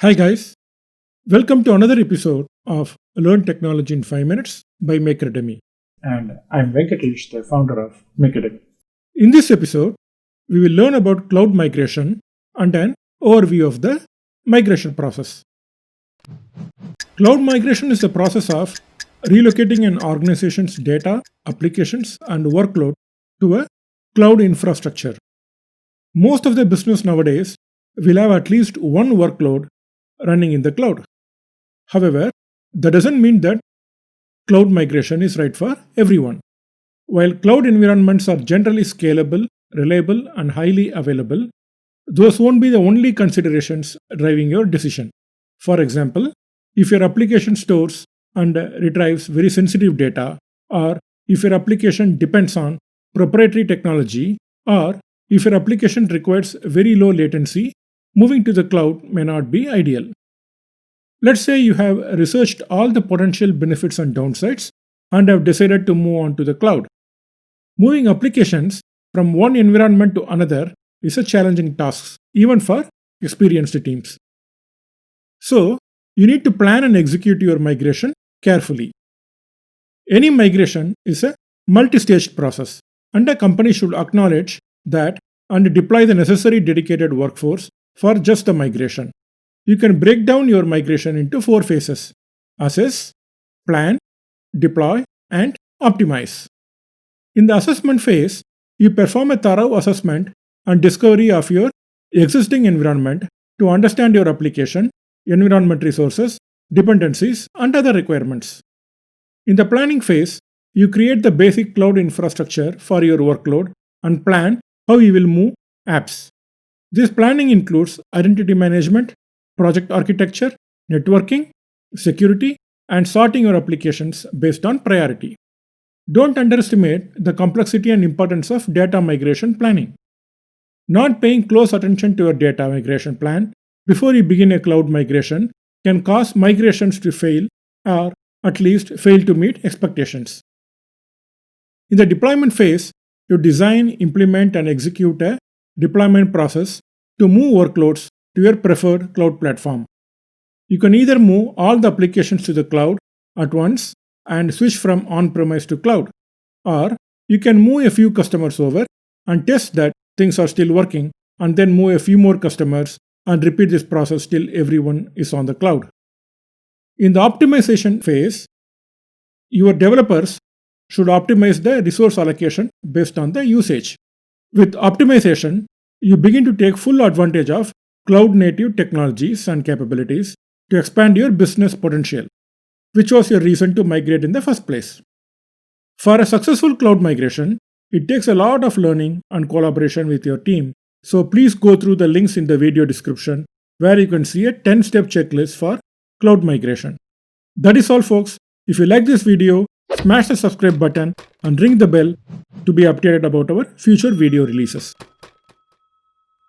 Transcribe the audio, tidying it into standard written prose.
Hi guys, welcome to another episode of Learn Technology in 5 Minutes by Makeracademy. And I'm Venkatesh, the founder of Migrating. In this episode, we will learn about cloud migration and an overview of the migration process. Cloud migration is the process of relocating an organization's data, applications, and workload to a cloud infrastructure. Most of the business nowadays will have at least one workload running in the cloud. However, that doesn't mean that cloud migration is right for everyone. While cloud environments are generally scalable, reliable, and highly available, those won't be the only considerations driving your decision. For example, if your application stores and retrieves very sensitive data, or if your application depends on proprietary technology, or if your application requires very low latency, moving to the cloud may not be ideal. Let's say you have researched all the potential benefits and downsides and have decided to move on to the cloud. Moving applications from one environment to another is a challenging task, even for experienced teams. So, you need to plan and execute your migration carefully. Any migration is a multi-staged process, and a company should acknowledge that and deploy the necessary dedicated workforce for just the migration. You can break down your migration into 4 phases: assess, plan, deploy, and optimize. In the assessment phase, you perform a thorough assessment and discovery of your existing environment to understand your application, environment resources, dependencies, and other requirements. In the planning phase, you create the basic cloud infrastructure for your workload and plan how you will move apps. This planning includes identity management, project architecture, networking, security, and sorting your applications based on priority. Don't underestimate the complexity and importance of data migration planning. Not paying close attention to your data migration plan before you begin a cloud migration can cause migrations to fail or at least fail to meet expectations. In the deployment phase, you design, implement, and execute a deployment process to move workloads to your preferred cloud platform. You can either move all the applications to the cloud at once and switch from on-premise to cloud, or you can move a few customers over and test that things are still working, and then move a few more customers and repeat this process till everyone is on the cloud. In the optimization phase, your developers should optimize the resource allocation based on the usage. With optimization, you begin to take full advantage of cloud-native technologies and capabilities to expand your business potential, which was your reason to migrate in the first place. For a successful cloud migration, it takes a lot of learning and collaboration with your team, so please go through the links in the video description where you can see a 10-step checklist for cloud migration. That is all, folks. If you like this video, smash the subscribe button and ring the bell to be updated about our future video releases.